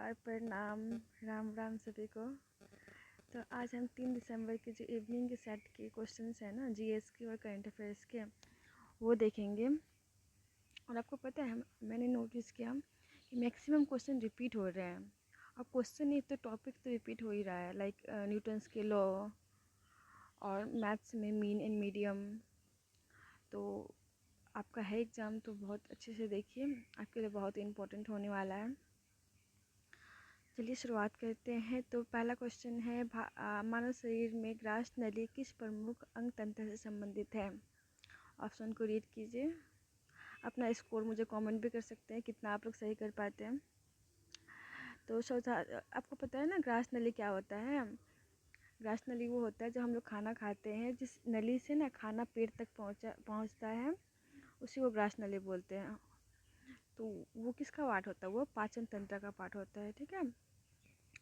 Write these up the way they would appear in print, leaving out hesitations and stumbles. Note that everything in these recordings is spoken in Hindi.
नमस्कार, प्रणाम, राम राम सभी को। तो आज हम 3 दिसंबर के जो इवनिंग के सेट के क्वेश्चंस हैं ना, जीएस के और करंट अफेयर्स के, वो देखेंगे। और आपको पता है, मैंने नोटिस किया कि मैक्सिमम क्वेश्चन रिपीट हो रहे हैं। अब क्वेश्चन नहीं तो टॉपिक तो रिपीट हो ही रहा है, लाइक न्यूटन्स के लॉ और मैथ्स में मीन एंड मीडियम। तो आपका है एग्ज़ाम, तो बहुत अच्छे से देखिए, आपके लिए बहुत इम्पोर्टेंट होने वाला है। चलिए शुरुआत करते हैं। तो पहला क्वेश्चन है, मानव शरीर में ग्रास नली किस प्रमुख अंग तंत्र से संबंधित है? ऑप्शन को रीड कीजिए। अपना स्कोर मुझे कमेंट भी कर सकते हैं, कितना आप लोग सही कर पाते हैं। तो आपको पता है ना ग्रास नली क्या होता है? ग्रास नली वो होता है जब हम लोग खाना खाते हैं, जिस नली से ना खाना पेट तक पहुंचता है, उसी को ग्रास नली बोलते हैं। तो वो किसका पार्ट होता है? वो पाचन तंत्र का पार्ट होता है, ठीक है।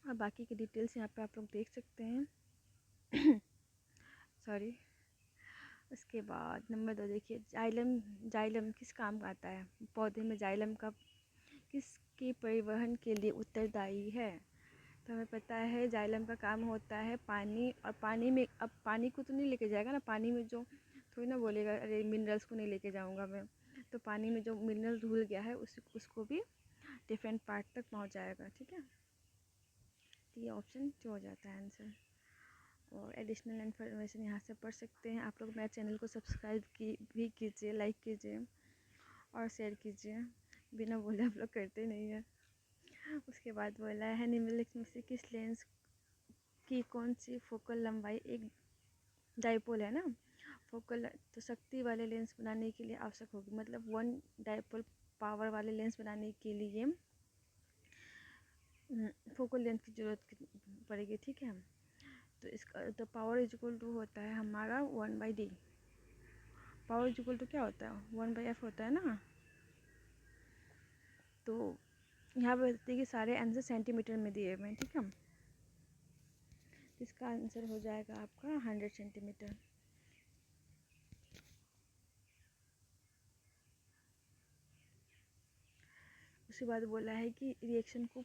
और बाकी की डिटेल्स यहाँ पे आप लोग देख सकते हैं। सॉरी। उसके बाद नंबर 2 देखिए, जाइलम। जाइलम किस काम का आता है? पौधे में जाइलम का किसके परिवहन के लिए उत्तरदायी है? तो हमें पता है जाइलम का काम होता है पानी, और पानी में, अब पानी को तो नहीं लेके जाएगा ना, पानी में जो थोड़ी ना बोलेगा अरे मिनरल्स को नहीं लेके जाऊंगा मैं। तो पानी में जो मिनरल घुल गया है उसको भी डिफरेंट पार्ट तक पहुंचाएगा, ठीक है। तो ये ऑप्शन जो हो जाता है आंसर। और एडिशनल इन्फॉर्मेशन यहाँ से पढ़ सकते हैं आप लोग। मेरे चैनल को सब्सक्राइब भी कीजिए, लाइक कीजिए और शेयर कीजिए, बिना बोले आप लोग करते नहीं हैं। उसके बाद बोला है, निम्नलिखित में से किस लेंस की कौन सी फोकल लंबाई एक डायपोल है ना, फोकल, तो शक्ति वाले लेंस बनाने के लिए आवश्यक होगी, मतलब 1 डायपोल पावर वाले लेंस बनाने के लिए फोकल लेंथ की ज़रूरत पड़ेगी, ठीक है। तो इसका तो पावर इज इक्वल टू होता है हमारा 1/d। Power is equal to क्या होता है? 1/f होता है ना। तो यहाँ पर देखिए सारे आंसर सेंटीमीटर में दिए हुए हैं, ठीक है। इसका आंसर हो जाएगा आपका 100 सेंटीमीटर। उसके बाद बोला है कि रिएक्शन को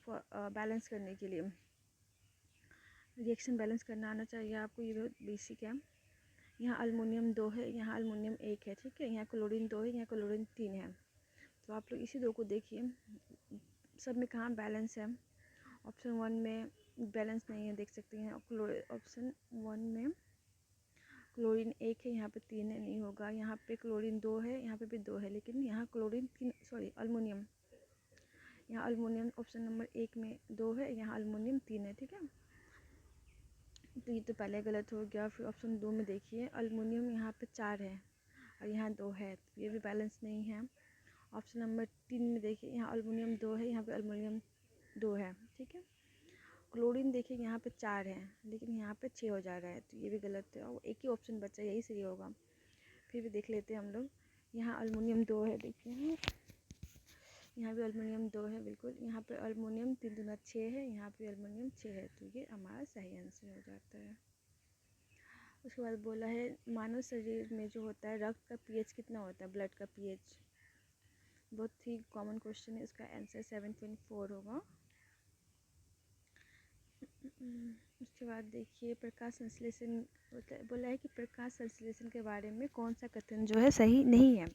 बैलेंस करने के लिए, रिएक्शन बैलेंस करना आना चाहिए आपको, ये बहुत बेसिक है। यहाँ अल्मोनियम 2 है, यहाँ अल्मोनियम 1 है, ठीक है। यहाँ क्लोरीन 2 है, यहाँ क्लोरीन 3 है। तो आप लोग इसी 2 को देखिए, सब में कहाँ बैलेंस है। ऑप्शन 1 में बैलेंस नहीं है, देख सकते हैं। ऑप्शन 1 में क्लोरीन 1 है, यहाँ पे 3 है, नहीं होगा। यहाँ पे क्लोरीन 2 है, यहाँ पे भी 2 है, लेकिन यहाँ क्लोरीन 3, सॉरी अल्मोनियम, यहाँ अल्मोनियम ऑप्शन नंबर 1 में 2 है, यहाँ अल्मोनियम 3 है, ठीक है। तो ये तो पहले गलत हो गया। फिर ऑप्शन 2 में देखिए, अल्मोनियम यहाँ पे 4 है और यहाँ 2 है, तो ये भी बैलेंस नहीं है। ऑप्शन नंबर 3 में देखिए, यहाँ अल्मोनियम 2 है, यहाँ पे अल्मोनियम 2 है, ठीक है। क्लोरीन देखिए यहाँ पे 4 है, लेकिन यहाँ पे 6 हो जा रहा है, तो ये भी गलत है। और एक ही ऑप्शन बचा, यही सही होगा। फिर भी देख लेते हैं हम लोग। यहाँ अल्मोनियम 2 है, देखिए यहाँ भी अल्मोनियम 2 है, बिल्कुल। यहाँ पे अल्मोनियम 3 दूना 6 है, यहाँ पे अल्मोनियम 6 है, तो ये हमारा सही आंसर हो जाता है। उसके बाद बोला है, मानव शरीर में जो होता है रक्त का पीएच कितना होता है? ब्लड का पीएच, बहुत ही कॉमन क्वेश्चन है, इसका आंसर 7.4 होगा। उसके बाद देखिए, प्रकाश संश्लेषण बोला है कि प्रकाश संश्लेषण के बारे में कौन सा कथन जो है सही नहीं है?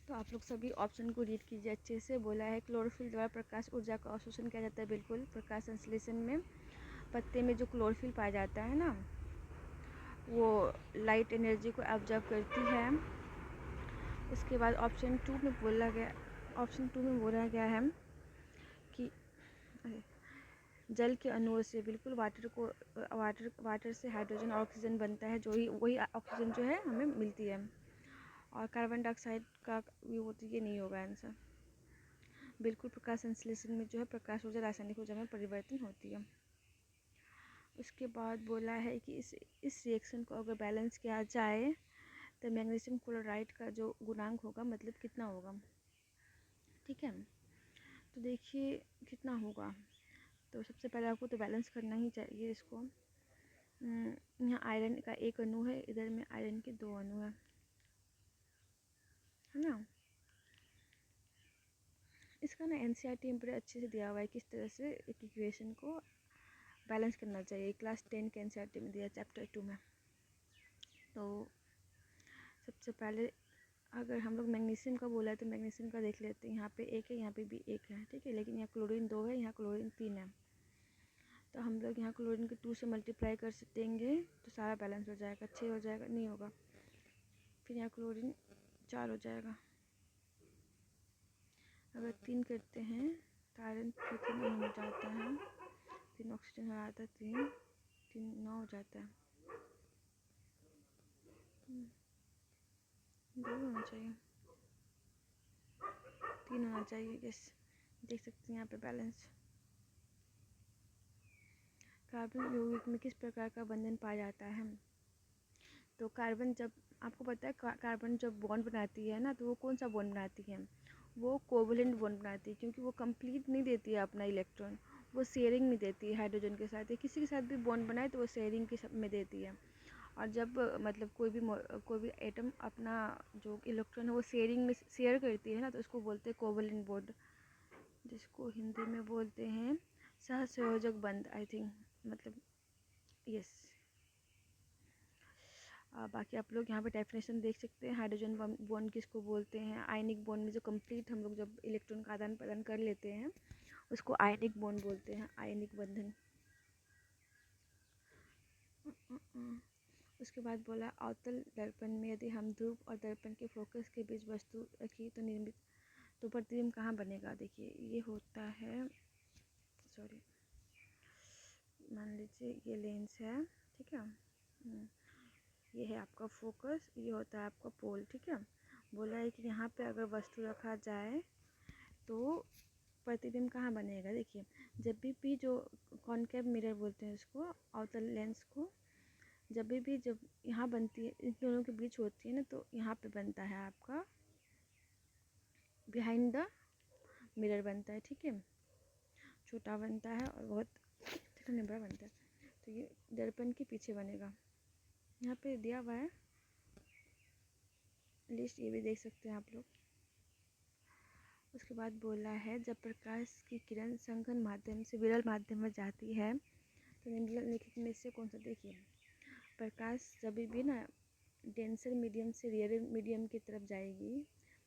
तो आप लोग सभी ऑप्शन को रीड कीजिए अच्छे से। बोला है, क्लोरोफिल द्वारा प्रकाश ऊर्जा का अवशोषण किया जाता है, बिल्कुल। प्रकाश संश्लेषण में पत्ते में जो क्लोरोफिल पाया जाता है ना, वो लाइट एनर्जी को ऑब्जर्व करती है। उसके बाद ऑप्शन 2 में बोला गया है कि जल के अणुओं से, बिल्कुल, वाटर से हाइड्रोजन और ऑक्सीजन बनता है, वही ऑक्सीजन जो है हमें मिलती है। और कार्बन डाइऑक्साइड का भी होती, ये नहीं होगा आंसर। बिल्कुल, प्रकाश संश्लेषण में जो है प्रकाश ऊर्जा रासायनिक ऊर्जा में परिवर्तन होती है। उसके बाद बोला है कि इस रिएक्शन को अगर बैलेंस किया जाए तो मैग्नीशियम क्लोराइड का जो गुणांक होगा, मतलब कितना होगा, ठीक है। तो देखिए कितना होगा। तो सबसे पहले आपको तो बैलेंस करना ही चाहिए इसको। यहाँ आयरन का 1 अणु है, इधर में आयरन के 2 अणु है ना। इसका ना एनसीईआरटी में बड़े अच्छे से दिया हुआ है किस तरह से एक इक्वेशन को बैलेंस करना चाहिए। क्लास 10 के एनसीईआरटी में दिया चैप्टर 2 में। तो सबसे पहले अगर हम लोग मैग्नीशियम का बोला है तो मैग्नीशियम का देख लेते हैं। यहाँ पे एक है, यहाँ पे भी एक है, ठीक है। लेकिन यहाँ क्लोरीन 2 है, यहाँ क्लोरीन 3 है। तो हम लोग यहाँ क्लोरीन को 2 से मल्टीप्लाई कर देंगे तो सारा बैलेंस हो जाएगा। 6 हो जाएगा, नहीं होगा। फिर यहाँ क्लोरीन 4 हो जाएगा। अगर 3 करते हैं तो आयरन 3 हो जाता है, 3 ऑक्सीजन हो जाता है, 3 9 हो जाता है। 2 होना चाहिए, 3 होना चाहिए। यस, देख सकते हैं यहाँ पे बैलेंस। कार्बन यौगिक में किस प्रकार का बंधन पाया जाता है? तो कार्बन जब आपको पता है कार्बन जब बॉन्ड बनाती है ना, तो वो कौन सा बॉन्ड बनाती है? वो कोवलेंट बॉन्ड बनाती है, क्योंकि वो कंप्लीट नहीं देती है अपना इलेक्ट्रॉन, वो शेयरिंग में देती है हाइड्रोजन के साथ। या किसी के साथ भी बॉन्ड बनाए तो वो शेयरिंग के में देती है। और जब मतलब कोई भी एटम अपना जो इलेक्ट्रॉन है वो शेयरिंग में शेयर करती है ना, तो उसको बोलते हैं कोवलेंट बॉन्ड, जिसको हिंदी में बोलते हैं सहसंयोजक बंध, आई थिंक, मतलब यस। बाकी आप लोग यहाँ पे डेफिनेशन देख सकते हैं। हाइड्रोजन बॉन्ड किसको बोलते हैं? आयनिक बॉन्ड में जो कंप्लीट हम लोग जब इलेक्ट्रॉन का आदान प्रदान कर लेते हैं उसको आयनिक बॉन्ड बोलते हैं, आयनिक बंधन। उसके बाद बोला अवतल दर्पण में यदि हम ध्रुव और दर्पण के फोकस के बीच वस्तु रखी तो निर्मित तो प्रतिबिंब कहाँ बनेगा? देखिए ये होता है, सॉरी, मान लीजिए ये लेंस है, ठीक है। ये है आपका फोकस, ये होता है आपका पोल, ठीक है। बोला है कि यहाँ पे अगर वस्तु रखा जाए तो प्रतिबिंब कहाँ बनेगा? देखिए जब भी जो कॉनकेव मिरर बोलते हैं इसको, अवतल लेंस को, जब यहाँ बनती है, इन दोनों के बीच होती है ना, तो यहाँ पे बनता है आपका बिहाइंड द मिरर बनता है, ठीक है। छोटा बनता है और बहुत छोटा बड़ा बनता है। तो ये दर्पण के पीछे बनेगा, यहाँ पे दिया हुआ है लिस्ट, ये भी देख सकते हैं आप लोग। उसके बाद बोला है जब प्रकाश की किरण संघन माध्यम से विरल माध्यम में जाती है तो निम्नलिखित में से कौन सा? देखिए प्रकाश जब भी ना डेंसर मीडियम से रेयर मीडियम की तरफ जाएगी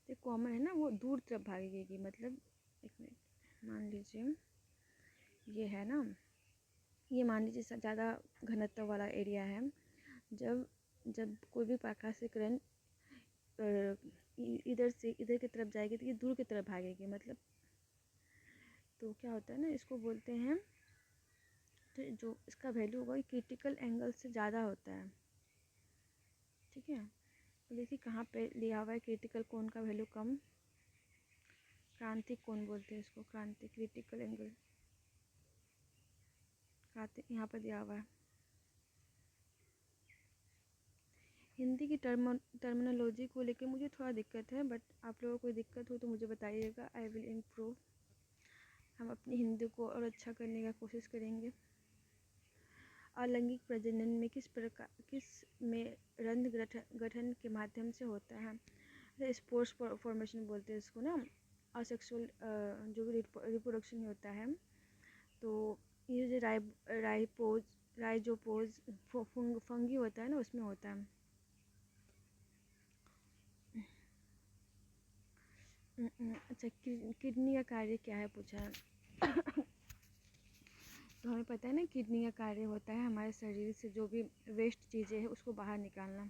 तो कॉमन है ना, वो दूर तरफ भागेगी। मतलब एक मिनट, मान लीजिए ये है ना, ये मान लीजिए ज़्यादा घनत्व वाला एरिया है। जब जब कोई भी प्रकाश से किरण इधर से इधर की तरफ जाएगी तो ये दूर की तरफ भागेगी। मतलब तो क्या होता है ना, इसको बोलते हैं, तो जो इसका वैल्यू होगा क्रिटिकल एंगल से ज़्यादा होता है, ठीक है। तो देखिए कहाँ पे लिया हुआ है क्रिटिकल कोण का वैल्यू कम, क्रांतिक कोण बोलते हैं इसको, क्रांतिक क्रिटिकल एंगल, क्रांतिक यहाँ पर दिया हुआ है। हिंदी की टर्मिनोलॉजी को लेकर मुझे थोड़ा दिक्कत है, बट आप लोगों को कोई दिक्कत हो तो मुझे बताइएगा, आई विल इम्प्रूव। हम अपनी हिंदी को और अच्छा करने का कोशिश करेंगे। अलैंगिक प्रजनन में किस में रंध्र गठन के माध्यम से होता है? स्पोर्स फॉर्मेशन बोलते हैं इसको ना, असेक्सुअल जो भी रिप्रोडक्शन होता है। तो ये जो राइजोपोज फंगी होता है ना, उसमें होता है। अच्छा, किडनी का कार्य क्या है पूछा है। तो हमें पता है ना किडनी का कार्य होता है हमारे शरीर से जो भी वेस्ट चीज़ें हैं उसको बाहर निकालना।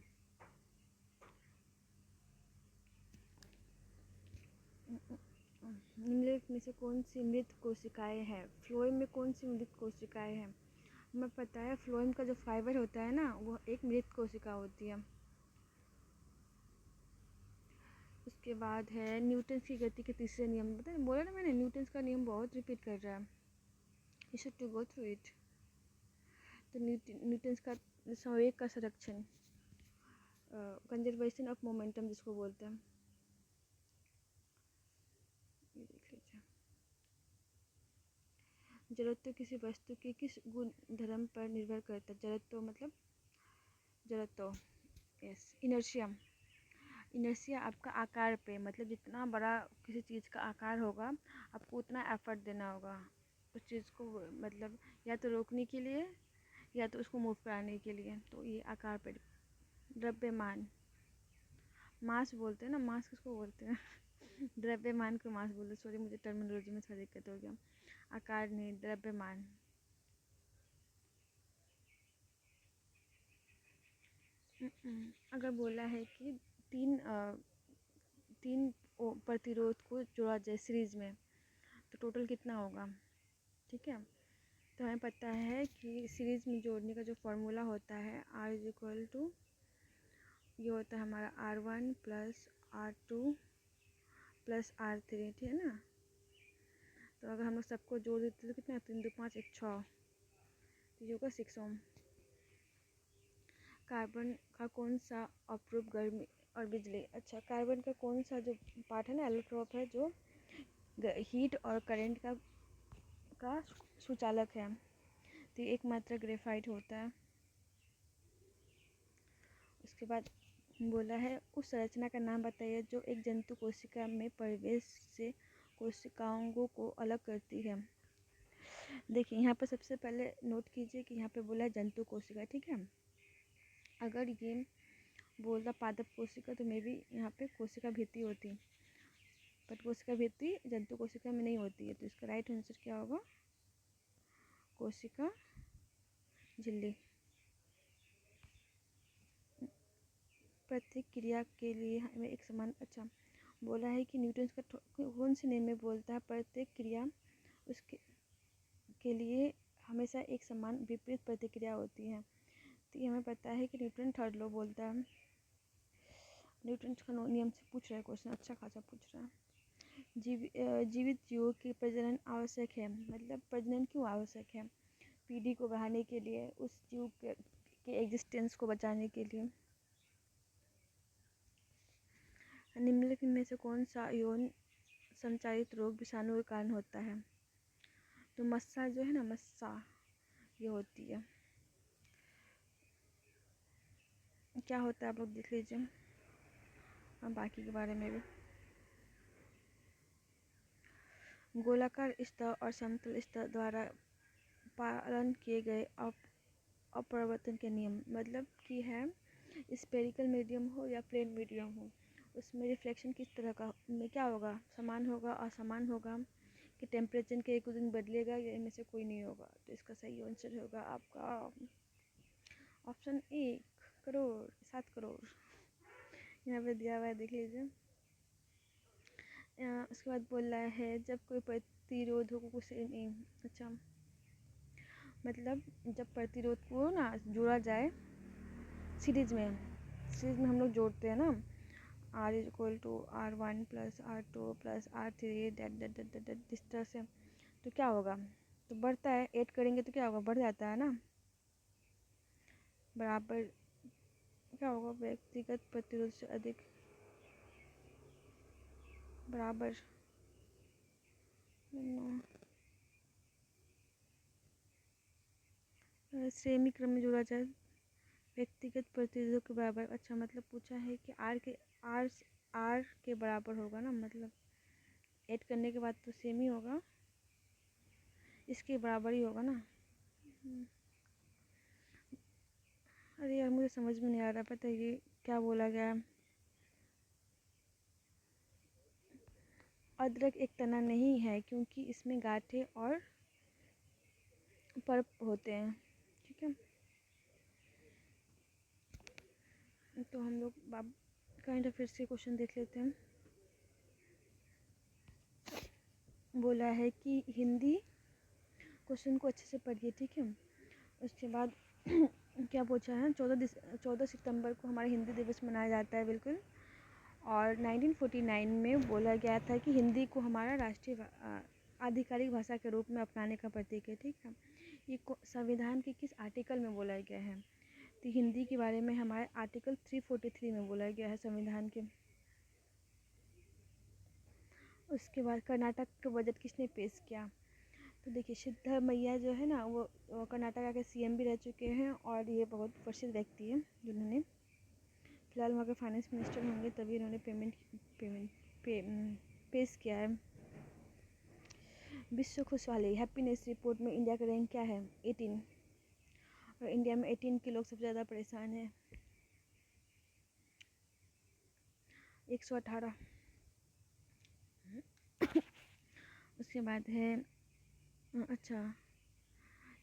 निम्नलिखित में से कौन सी मृत कोशिकाएं हैं? फ्लोएम में कौन सी मृत कोशिकाएं हैं? हमें पता है फ्लोएम का जो फाइबर होता है ना, वो एक मृत कोशिका होती है। उसके बाद है न्यूटन की गति के तीसरे नियम, पता है बोला ना मैंने, न्यूटन का नियम बहुत रिपीट कर रहा है, you should to go through it. तो न्यूटन का संवेग का संरक्षण, कंजर्वेशन ऑफ मोमेंटम जिसको बोलते हैं, ये देख लीजिए। जड़त्व किसी वस्तु के किस गुण धर्म पर निर्भर करता है? जड़त्व मतलब जड़त्व, यस, इनर्शिया। इनर्शिया आपका आकार पे, मतलब जितना बड़ा किसी चीज़ का आकार होगा आपको उतना एफर्ट देना होगा उस चीज़ को, मतलब या तो रोकने के लिए या तो उसको मूव कराने के लिए। तो ये आकार पे। द्रव्यमान, मास बोलते हैं ना, मास किसको बोलते हैं द्रव्यमान को मास बोलते, सॉरी मुझे टर्मिनोलॉजी में थोड़ा दिक्कत हो गया। आकार नहीं, द्रव्यमान। अगर बोला है कि तीन प्रतिरोध को जोड़ा जाए सीरीज में तो टोटल कितना होगा, ठीक है। तो हमें पता है कि सीरीज में जोड़ने का जो फॉर्मूला होता है R इज इक्वल टू, ये होता है हमारा R1 plus R2 plus R3, ठीक है ना। तो अगर हम लोग सबको जोड़ देते तो कितना, 3 2 5 1 6, तो ये होगा 6 ओम। कार्बन का कौन सा अपरूप गर्मी और बिजली, अच्छा कार्बन का कौन सा जो पार्ट है ना, एलोट्रोप है, जो हीट और करंट का सुचालक है। तो एक मात्रा ग्रेफाइट होता है। उसके बाद बोला है उस संरचना का नाम बताइए जो एक जंतु कोशिका में प्रवेश से कोशिकाओं को अलग करती है। देखिए यहाँ पर सबसे पहले नोट कीजिए कि यहाँ पे बोला है जंतु कोशिका, ठीक है। अगर ये बोलता पादप कोशिका तो मे भी यहाँ पे कोशिका भित्ति होती, बट कोशिका भित्ति जंतु कोशिका में नहीं होती है। तो इसका राइट आंसर क्या होगा, कोशिका झिल्ली। प्रतिक्रिया के लिए हमें एक समान, अच्छा बोला है कि न्यूटन का कौन से नियम में बोलता है प्रतिक्रिया उसके के लिए हमेशा एक समान विपरीत प्रतिक्रिया होती है। तो ये हमें पता है कि न्यूटन थर्ड लॉ बोलता है। न्यूटन का नियम से पूछ रहा है क्वेश्चन, अच्छा खासा पूछ रहा है। जीवित जीवों की प्रजनन आवश्यक है, मतलब प्रजनन क्यों आवश्यक है, पीढ़ी को बढ़ाने के लिए, उस जीव के एग्जिस्टेंस को बचाने के लिए। निम्नलिखित में से कौन सा यौन संचारित रोग विषाणु के कारण होता है। तो मस्सा जो है ना, मस्सा ये होती है। क्या होता है आप लोग देख लीजिए, और बाकी के बारे में भी। गोलाकार स्तर और समतल स्तर द्वारा पालन किए गए अपवर्तन के नियम, मतलब कि है स्पेरिकल मीडियम हो या प्लेन मीडियम हो, उसमें रिफ्लेक्शन किस तरह का में क्या होगा, समान होगा, असमान होगा, कि टेम्परेचर के एक दिन बदलेगा, या इनमें से कोई नहीं होगा। तो इसका सही आंसर होगा आपका ऑप्शन 1 करोड़ 7 करोड़ यहाँ पे दिया हुआ है, देख लीजिए। उसके बाद बोल रहा है जब कोई प्रतिरोधक को नहीं, अच्छा मतलब जब प्रतिरोध को ना जोड़ा जाए सीरीज में हम लोग जोड़ते हैं ना, R is equal to R1 plus R2 plus R3 डेट इस तरह से, तो क्या होगा, तो बढ़ता है, ऐड करेंगे तो क्या होगा, बढ़ जाता है ना, बराबर क्या होगा, व्यक्तिगत प्रतिरोध से अधिक, बराबर श्रेणी क्रम में जोड़ा जाए व्यक्तिगत प्रतिरोधों के बराबर। अच्छा मतलब पूछा है कि आर के बराबर होगा ना, मतलब ऐड करने के बाद तो सेम ही होगा, इसके बराबर ही होगा ना। अरे यार मुझे समझ में नहीं आ रहा, पता है ये क्या बोला गया है। अदरक एक तना नहीं है क्योंकि इसमें गांठें और पर्प होते हैं, ठीक है। तो हम लोग काइंड ऑफ से क्वेश्चन देख लेते हैं। बोला है कि हिंदी क्वेश्चन को अच्छे से पढ़िए, ठीक है। उसके बाद क्या पूछा है, 14 सितंबर को हमारा हिंदी दिवस मनाया जाता है, बिल्कुल। और 1949 में बोला गया था कि हिंदी को हमारा राष्ट्रीय आधिकारिक भाषा के रूप में अपनाने का प्रतीक है, ठीक है। ये संविधान के किस आर्टिकल में बोला गया है, तो हिंदी के बारे में हमारे आर्टिकल 343 में बोला गया है संविधान के। उसके बाद कर्नाटक का बजट किसने पेश किया, तो देखिए सिद्धरमैया जो है ना, वो कर्नाटक के सीएम भी रह चुके हैं और ये बहुत प्रसिद्ध व्यक्ति है जिन्होंने फ़िलहाल वहाँ के फाइनेंस मिनिस्टर होंगे, तभी इन्होंने पेश किया है। विश्व खुशहाली हैप्पीनेस रिपोर्ट में इंडिया का रैंक क्या है? 18। और इंडिया में 18 के लोग सबसे ज़्यादा परेशान हैं, 118। उसके बाद है अच्छा,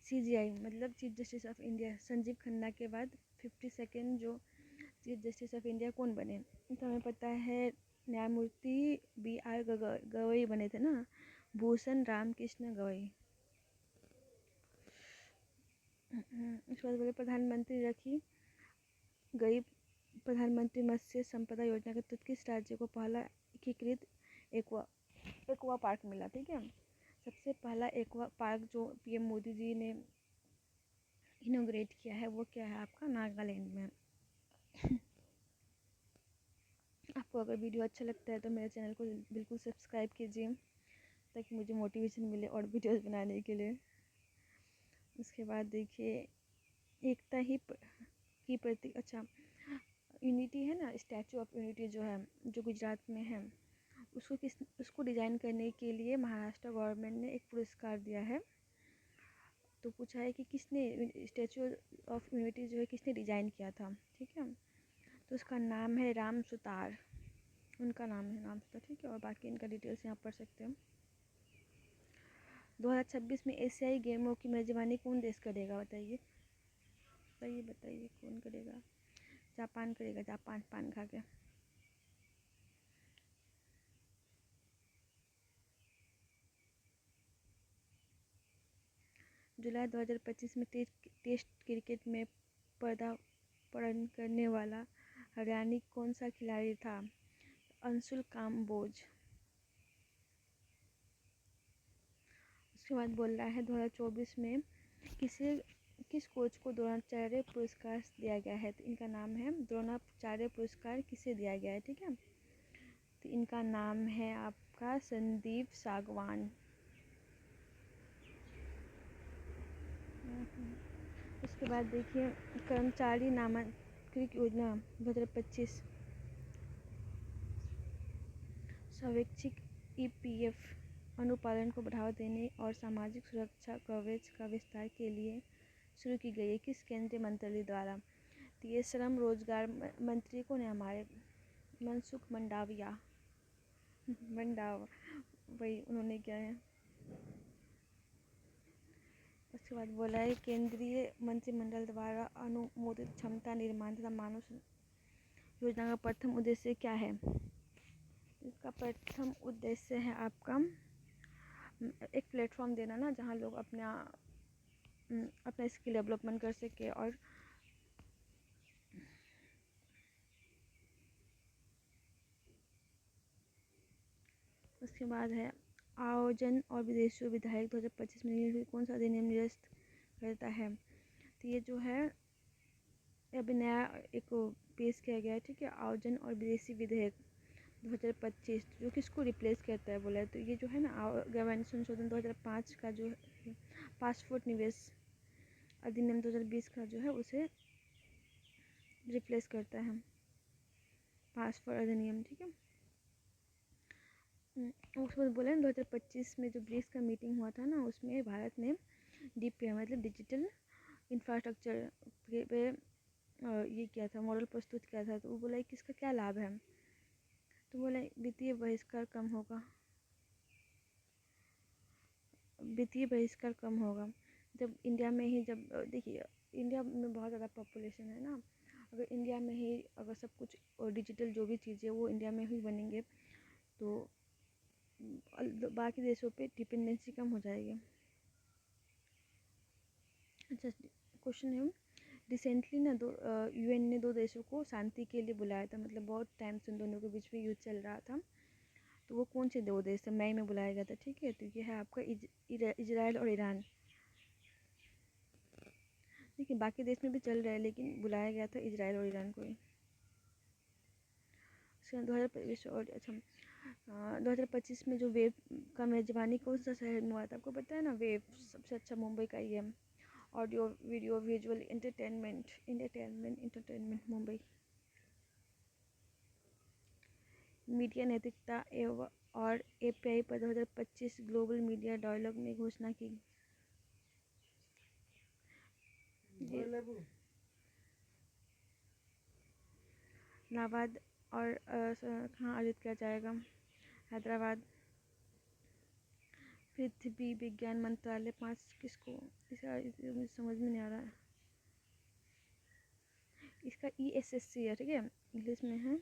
CJI मतलब chief justice of India, Sanjeev Khanna के बाद 52nd जो चीफ जस्टिस ऑफ इंडिया कौन बने? तो हमें पता है न्यायमूर्ति BR गवई बने थे ना, भूषण रामकृष्ण गवई। उसके बाद बोले प्रधानमंत्री रखी गई प्रधानमंत्री मत्स्य संपदा योजना के तहत किस राज्य को पहला एकीकृत एक्वा पार्क मिला? ठीक है, सबसे पहला एक्वा पार्क जो PM मोदी जी ने इनोग्रेट किया है वो क्या है आपका? नागालैंड में। आपको अगर वीडियो अच्छा लगता है तो मेरे चैनल को बिल्कुल सब्सक्राइब कीजिए, ताकि मुझे मोटिवेशन मिले और वीडियोस बनाने के लिए। उसके बाद देखिए एकता ही की प्रतीक, अच्छा यूनिटी है ना, स्टैचू ऑफ यूनिटी जो है, जो गुजरात में है, उसको डिज़ाइन करने के लिए महाराष्ट्र गवर्नमेंट ने एक पुरस्कार दिया है। तो पूछा है कि किसने स्टैचू ऑफ यूनिटी जो है किसने डिज़ाइन किया था? ठीक है, तो उसका नाम है राम सुतार, उनका नाम है राम सुतार। ठीक है, और बाकी इनका डिटेल्स यहाँ पढ़ सकते हैं। 2026 में एशियाई गेमों की मेजबानी कौन देश करेगा? बताइए बताइए बताइए, कौन करेगा? जापान करेगा, जापान पान खा के। जुलाई 2025 में टेस्ट क्रिकेट में पदार्पण करने वाला हरियाणी कौन सा खिलाड़ी था? अंशुल काम्बोज। उसके बाद बोल रहा है 2024 में किस कोच को द्रोणाचार्य पुरस्कार दिया गया है? तो इनका नाम है द्रोणाचार्य पुरस्कार किसे दिया गया है? ठीक है, तो इनका नाम है आपका संदीप सागवान। उसके बाद देखिए कर्मचारी नामांकन योजना 2025 स्वैच्छिक EPF अनुपालन को बढ़ावा देने और सामाजिक सुरक्षा कवरेज का विस्तार के लिए शुरू की गई है। किस केंद्रीय मंत्रालय द्वारा? तो ये श्रम रोजगार मंत्री कौन है हमारे? मनसुख मंडाविया वही उन्होंने किया है। उसके बाद बोला है केंद्रीय मंत्रिमंडल द्वारा अनुमोदित क्षमता निर्माण तथा मानव योजना का प्रथम उद्देश्य क्या है? इसका प्रथम उद्देश्य है आपका एक प्लेटफॉर्म देना ना, जहाँ लोग अपना स्किल डेवलपमेंट कर सके। और उसके बाद है आयोजन और विदेशी विधायक 2025 में कौन सा अधिनियम निरस्त करता है? तो ये जो है अभी नया एक पेश किया गया है। ठीक है, आयोजन और विदेशी विधेयक 2025 जो किसको रिप्लेस करता है बोला है? तो ये जो है ना गवर्नमेंट संशोधन 2005 का जो पासपोर्ट निवेश अधिनियम 2020 का जो है उसे रिप्लेस करता है, पासपोर्ट अधिनियम। ठीक है, उसके बाद बोला 2025 में जो ब्रिक्स का मीटिंग हुआ था ना, उसमें भारत ने DPI मतलब डिजिटल इंफ्रास्ट्रक्चर पे ये किया था, मॉडल प्रस्तुत किया था। तो वो बोला किसका क्या लाभ है? तो बोला वित्तीय बहिष्कार कम होगा, वित्तीय बहिष्कार कम होगा। जब इंडिया में ही जब देखिए इंडिया में बहुत ज़्यादा पॉपुलेशन है ना, अगर इंडिया में ही अगर सब कुछ डिजिटल जो भी चीज़ें वो इंडिया में ही बनेंगे तो बाकी देशों पे डिपेंडेंसी कम हो जाएगी। अच्छा, क्वेश्चन है रिसेंटली ना UN ने 2 देशों को शांति के लिए बुलाया था, मतलब बहुत टाइम से उन दोनों के बीच में युद्ध चल रहा था। तो वो कौन से 2 देश थे? मई में बुलाया गया था। ठीक है, तो ये है आपका इजराइल और ईरान। देखिए बाकी देश में भी चल रहा है, लेकिन बुलाया गया था इजराइल और ईरान को ही। 2025 और अच्छा 2025 में जो वेव का मेजबानी कौन सा शहर में हुआ था? आपको पता है ना, वेव सबसे अच्छा मुंबई का ही है। Audio video visual entertainment Mumbai. Media नैतिकता एवं और API पर 2025 ग्लोबल मीडिया डायलॉग में घोषणा की। इलाहाबाद और कहाँ आयोजित किया जाएगा? हैदराबाद। पृथ्वी विज्ञान मंत्रालय 5 किसको? इसका मुझे समझ में नहीं आ रहा है। इसका ESSC है, ठीक है, इंग्लिश में है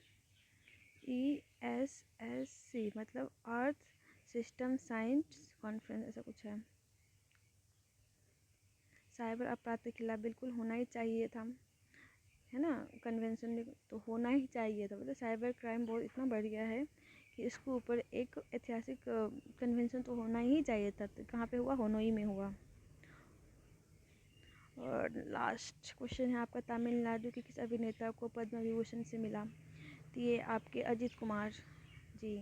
ESSC, मतलब अर्थ सिस्टम साइंस कॉन्फ्रेंस, ऐसा कुछ है। साइबर अपराध के खिलाफ बिल्कुल होना ही चाहिए था, है ना, कन्वेंशन में तो होना ही चाहिए था। मतलब साइबर क्राइम बहुत इतना बढ़ गया है कि इसके ऊपर एक ऐतिहासिक कन्वेंशन तो होना ही चाहिए था। तो कहाँ पे हुआ? हनोई में हुआ। और लास्ट क्वेश्चन है आपका, तमिलनाडु के किस अभिनेता को पद्म विभूषण से मिला? तो ये आपके अजीत कुमार जी।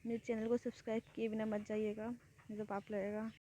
मेरे चैनल को सब्सक्राइब किए बिना मत जाइएगा, नहीं तो पाप लगेगा।